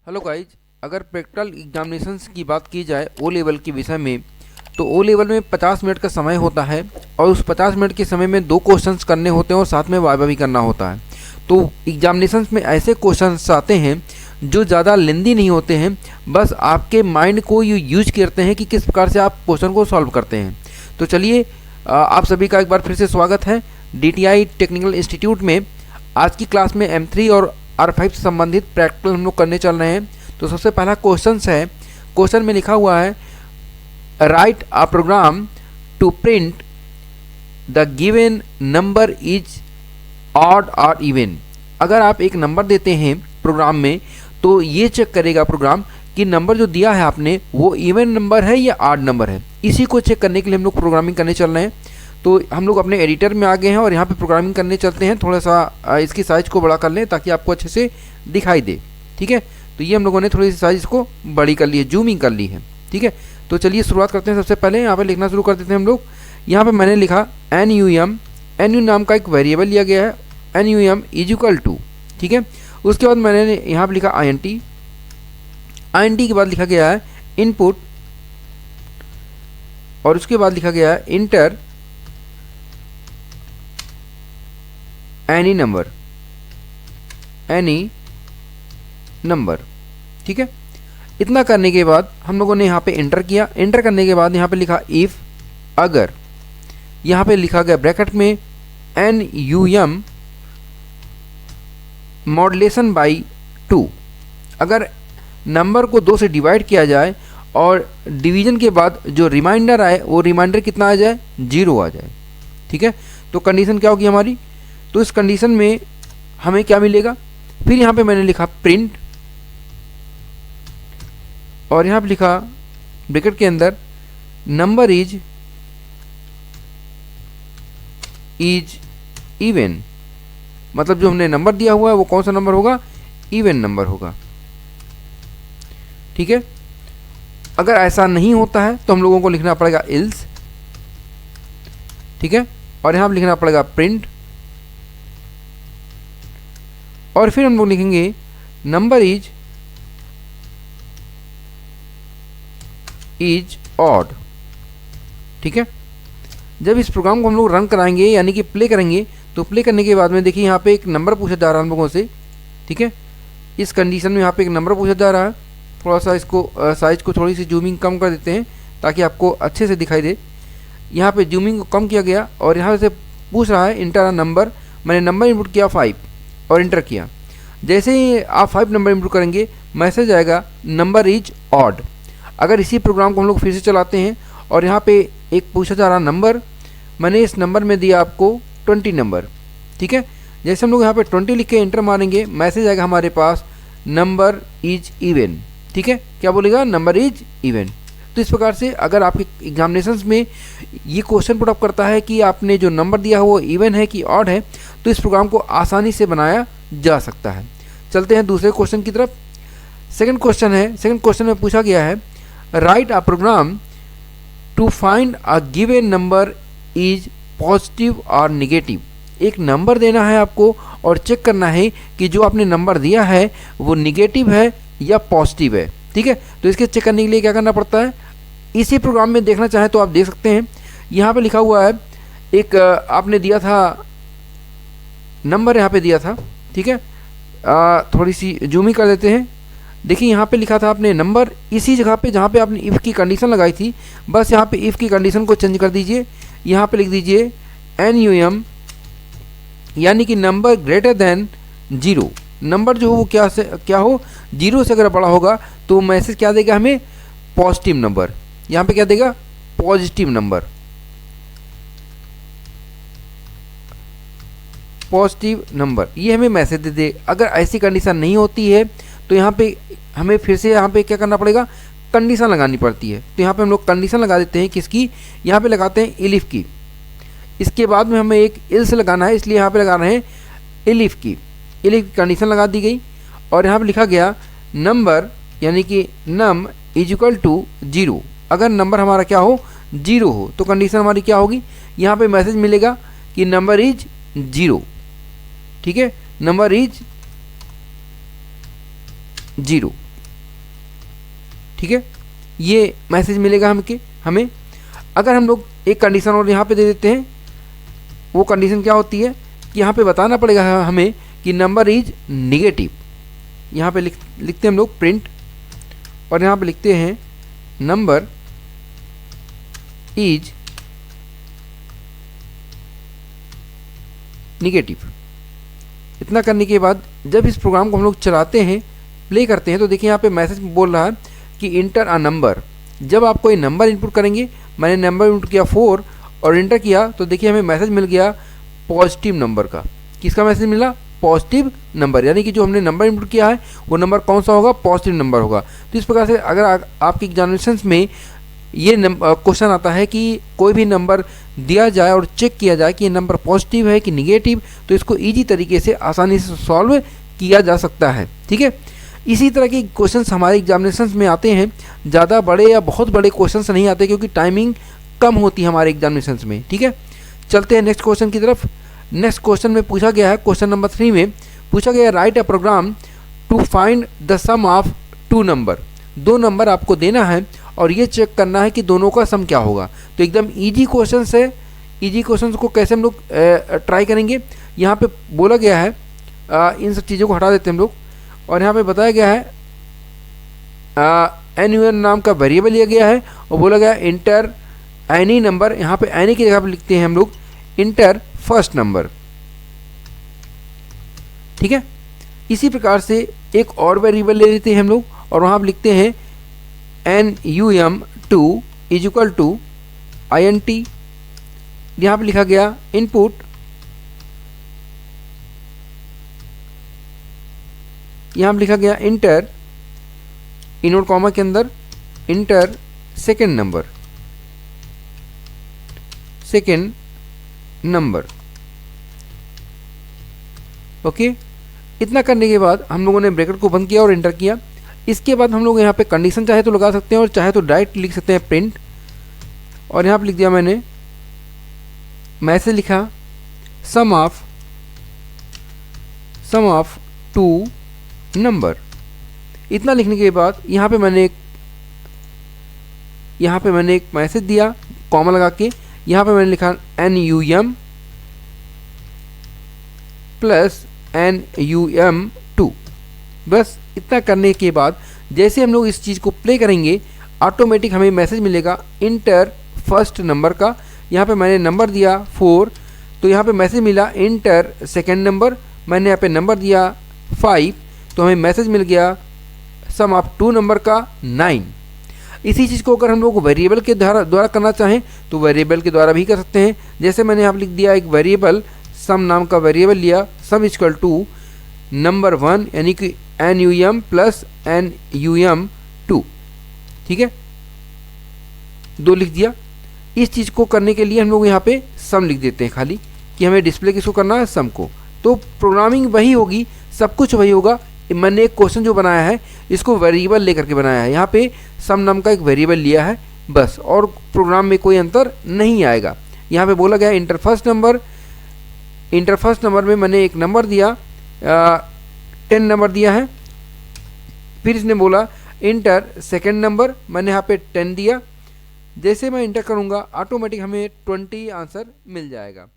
Hello guys, अगर practical examinations की बात की जाए ओ लेवल के विषय में, तो ओ लेवल में 50 मिनट का समय होता है और उस 50 मिनट के समय में 2 क्वेश्चंस करने होते हैं और साथ में वाइवा भी करना होता है। तो एग्जामिनेशंस में ऐसे क्वेश्चंस आते हैं जो ज़्यादा लेंदी नहीं होते हैं, बस आपके माइंड को यूज करते हैं कि किस प्रकार से आप क्वेश्चन को सॉल्व करते हैं। तो चलिए, आप सभी का एक बार फिर से स्वागत है DTI टेक्निकल इंस्टीट्यूट में। आज की क्लास में M3 और R5 से संबंधित प्रैक्टिकल हम लोग करने चल रहे हैं। तो सबसे पहला क्वेश्चन है, क्वेश्चन में लिखा हुआ है write a program to print the given number is odd और इवन। अगर आप एक नंबर देते हैं प्रोग्राम में, तो ये चेक करेगा प्रोग्राम कि नंबर जो दिया है आपने वो इवन नंबर है या ऑड नंबर है। इसी को चेक करने के लिए हम लोग प्रोग्रामिंग करने चल रहे हैं। तो हम लोग अपने एडिटर में आ गए हैं और यहाँ पे प्रोग्रामिंग करने चलते हैं। थोड़ा सा इसकी साइज़ को बड़ा कर लें ताकि आपको अच्छे से दिखाई दे। ठीक है, तो ये हम लोगों ने थोड़ी सी साइज़ को बड़ी कर ली है, जूमिंग कर ली है। ठीक है, तो चलिए शुरुआत करते हैं। सबसे पहले यहाँ पे लिखना शुरू कर देते हैं हम लोग। यहाँ पे मैंने लिखा NUM नाम का एक वेरिएबल लिया गया है, NUM इज इक्वल टू। ठीक है, उसके बाद मैंने यहाँ पे लिखा INT के बाद लिखा गया है इनपुट, और उसके बाद लिखा गया है इंटर एनी नंबर। ठीक है, इतना करने के बाद हम लोगों ने यहाँ पे इंटर किया। इंटर करने के बाद यहाँ पे लिखा इफ़, अगर, यहाँ पे लिखा गया ब्रैकेट में NUM मॉड्यूलेशन बाई 2। अगर नंबर को 2 से डिवाइड किया जाए और डिवीजन के बाद जो रिमाइंडर आए वो रिमाइंडर कितना आ जाए, 0 आ जाए। ठीक है, तो कंडीशन क्या होगी हमारी, तो इस कंडीशन में हमें क्या मिलेगा। फिर यहाँ पे मैंने लिखा प्रिंट, और यहाँ पे लिखा ब्रैकेट के अंदर नंबर इज इवन, मतलब जो हमने नंबर दिया हुआ है वो कौन सा नंबर होगा, इवन नंबर होगा। ठीक है, अगर ऐसा नहीं होता है तो हम लोगों को लिखना पड़ेगा एल्स। ठीक है, और यहाँ पे लिखना पड़ेगा प्रिंट, और फिर हम लोग लिखेंगे नंबर इज ऑड। ठीक है, जब इस प्रोग्राम को हम लोग रन कराएंगे यानी कि प्ले करेंगे, तो प्ले करने के बाद में देखिए यहाँ पे एक नंबर पूछा जा रहा है हम लोगों से। ठीक है, इस कंडीशन में यहाँ पे एक नंबर पूछा जा रहा है। थोड़ा सा इसको साइज को थोड़ी सी जूमिंग कम कर देते हैं ताकि आपको अच्छे से दिखाई दे। यहाँ पे जूमिंग को कम किया गया और यहाँ से पूछ रहा है इंटर नंबर। मैंने नंबर इनपुट किया 5 और इंटर किया। जैसे ही आप 5 नंबर इनपुट करेंगे, मैसेज आएगा नंबर इज ऑड। अगर इसी प्रोग्राम को हम लोग फिर से चलाते हैं और यहाँ पे एक पूछा जा रहा नंबर, मैंने इस नंबर में दिया आपको 20 नंबर। ठीक है, जैसे हम लोग यहाँ पे 20 लिख के इंटर मारेंगे, मैसेज आएगा हमारे पास नंबर इज इवन। ठीक है, क्या बोलेगा, नंबर इज इवन। तो इस प्रकार से अगर आपके एग्जामिनेशंस में ये क्वेश्चन पुट अप करता है कि आपने जो नंबर दिया है वो इवन है कि ऑड है, तो इस प्रोग्राम को आसानी से बनाया जा सकता है। चलते हैं दूसरे क्वेश्चन की तरफ। सेकंड क्वेश्चन है, सेकंड क्वेश्चन में पूछा गया है write a program to find a given number is positive और निगेटिव। एक नंबर देना है आपको और चेक करना है कि जो आपने नंबर दिया है वो निगेटिव है या पॉजिटिव है। ठीक है, तो इसके चेक करने के लिए क्या करना पड़ता है, इसी प्रोग्राम में देखना चाहें तो आप देख सकते हैं। यहाँ पे लिखा हुआ है एक आपने दिया था नंबर, यहाँ पे दिया था। ठीक है, थोड़ी सी जूमिंग कर देते हैं। देखिए यहाँ पे लिखा था आपने नंबर, इसी जगह पे जहाँ पे आपने इफ़ की कंडीशन लगाई थी, बस यहाँ पे इफ़ की कंडीशन को चेंज कर दीजिए। यहाँ पे लिख दीजिए NUM यानी कि नंबर ग्रेटर देन 0। नंबर जो हो वो क्या हो, 0 से अगर बड़ा होगा तो मैसेज क्या देगा हमें, पॉजिटिव नंबर। यहाँ पे क्या देगा, पॉजिटिव नंबर, पॉजिटिव नंबर, ये हमें मैसेज दे दे। अगर ऐसी कंडीशन नहीं होती है तो यहाँ पे हमें फिर से यहाँ पे क्या करना पड़ेगा, कंडीशन लगानी पड़ती है। तो यहाँ पे हम लोग कंडीशन लगा देते हैं, किसकी, यहाँ पे लगाते हैं इलिफ की। इसके बाद में हमें एक एल्स लगाना है, इसलिए यहाँ पे लगा रहे हैं इलिफ की। इलिफ की कंडीशन लगा दी गई और यहाँ पे लिखा गया नंबर यानी कि नम इज इक्वल टू 0। अगर नंबर हमारा क्या हो, 0 हो, तो कंडीशन हमारी क्या होगी, यहाँ पे मैसेज मिलेगा कि नंबर इज 0। ठीक है, नंबर इज 0। ठीक है, ये मैसेज मिलेगा हमें। अगर हम लोग एक कंडीशन और यहाँ पे दे देते हैं, वो कंडीशन क्या होती है कि यहाँ पे बताना पड़ेगा हमें कि नंबर इज निगेटिव। यहाँ पे लिखते हैं हम लोग प्रिंट, और यहाँ पे लिखते हैं नंबर इज निगेटिव। इतना करने के बाद जब इस प्रोग्राम को हम लोग चलाते हैं, प्ले करते हैं, तो देखिए यहाँ पे मैसेज बोल रहा है कि इंटर अ नंबर। जब आप कोई नंबर इनपुट करेंगे, मैंने नंबर इनपुट किया 4 और इंटर किया, तो देखिए हमें मैसेज मिल गया पॉजिटिव नंबर का। किसका मैसेज मिला? पॉजिटिव नंबर, यानी कि जो हमने नंबर इनपुट किया है वो नंबर कौन सा होगा? पॉजिटिव नंबर होगा। तो इस प्रकार से अगर आपके एग्जामिनेशंस में ये क्वेश्चन आता है कि कोई भी नंबर दिया जाए और चेक किया जाए कि ये नंबर पॉजिटिव है कि निगेटिव, तो इसको ईजी तरीके से आसानी से सॉल्व किया जा सकता है। ठीक है, इसी तरह के क्वेश्चंस हमारे एग्जामिनेशंस में आते हैं। ज़्यादा बड़े या बहुत बड़े क्वेश्चंस नहीं आते क्योंकि टाइमिंग कम होती है हमारे एग्जामिनेशंस में। ठीक है, चलते हैं नेक्स्ट क्वेश्चन की तरफ। नेक्स्ट क्वेश्चन में पूछा गया है, क्वेश्चन नंबर 3 में पूछा गया है write a program to find the sum of 2 number. 2 number आपको देना है और ये चेक करना है कि दोनों का सम क्या होगा। तो एकदम ईजी क्वेश्चन है। ईजी क्वेश्चन को कैसे हम लोग ट्राई करेंगे, यहाँ पे बोला गया है, इन सब चीज़ों को हटा देते हैं हम लोग, और यहाँ पे बताया गया है NUN नाम का वेरिएबल लिया गया है और बोला गया इंटर एनी नंबर। यहाँ पे एनी की जगह पे लिखते हैं हम लोग इंटर फर्स्ट नंबर। ठीक है, इसी प्रकार से एक और वेरिएबल ले लेते हैं हम लोग और वहाँ पे लिखते हैं NUM2 is equal to INT। यहाँ पे लिखा गया इनपुट, यहाँ पे लिखा गया इंटर इनवर्ट कॉमा के अंदर इंटर सेकेंड नंबर। ओके, इतना करने के बाद हम लोगों ने ब्रैकेट को बंद किया और एंटर किया। इसके बाद हम लोग यहाँ पे कंडीशन चाहे तो लगा सकते हैं और चाहे तो डायरेक्ट लिख सकते हैं प्रिंट, और यहाँ पे लिख दिया मैंने मैसेज लिखा सम ऑफ 2 नंबर। इतना लिखने के बाद यहाँ पे मैंने एक मैसेज दिया कॉमा लगा के। यहाँ पे मैंने लिखा NUM प्लस NUM2। बस इतना करने के बाद जैसे हम लोग इस चीज़ को प्ले करेंगे, ऑटोमेटिक हमें मैसेज मिलेगा इंटर फर्स्ट नंबर का। यहाँ पे मैंने नंबर दिया 4, तो यहाँ पे मैसेज मिला इंटर सेकेंड नंबर। मैंने यहाँ पे नंबर दिया 5, तो हमें मैसेज मिल गया सम ऑफ 2 नंबर का 9। इसी चीज़ को अगर हम लोग वेरिएबल के द्वारा करना चाहें तो वेरिएबल के द्वारा भी कर सकते हैं। जैसे मैंने यहाँ पे लिख दिया एक वेरिएबल, सम नाम का वेरिएबल लिया, सम इक्वल टू नंबर 1 यानी कि NUM प्लस NUM2। ठीक है, 2 लिख दिया। इस चीज़ को करने के लिए हम लोग यहाँ पे सम लिख देते हैं खाली, कि हमें डिस्प्ले किसको करना है, सम को। तो प्रोग्रामिंग वही होगी, सब कुछ वही होगा। मैंने एक क्वेश्चन जो बनाया है इसको वेरिएबल लेकर के बनाया है। यहाँ पे सम नाम का एक वेरिएबल लिया है बस, और प्रोग्राम में कोई अंतर नहीं आएगा। यहाँ पे बोला गया इंटर फर्स्ट नंबर में मैंने एक नंबर दिया, 10 नंबर दिया है। फिर इसने बोला इंटर सेकेंड नंबर, मैंने यहाँ पे 10 दिया। जैसे मैं इंटर करूँगा ऑटोमेटिक हमें 20 आंसर मिल जाएगा।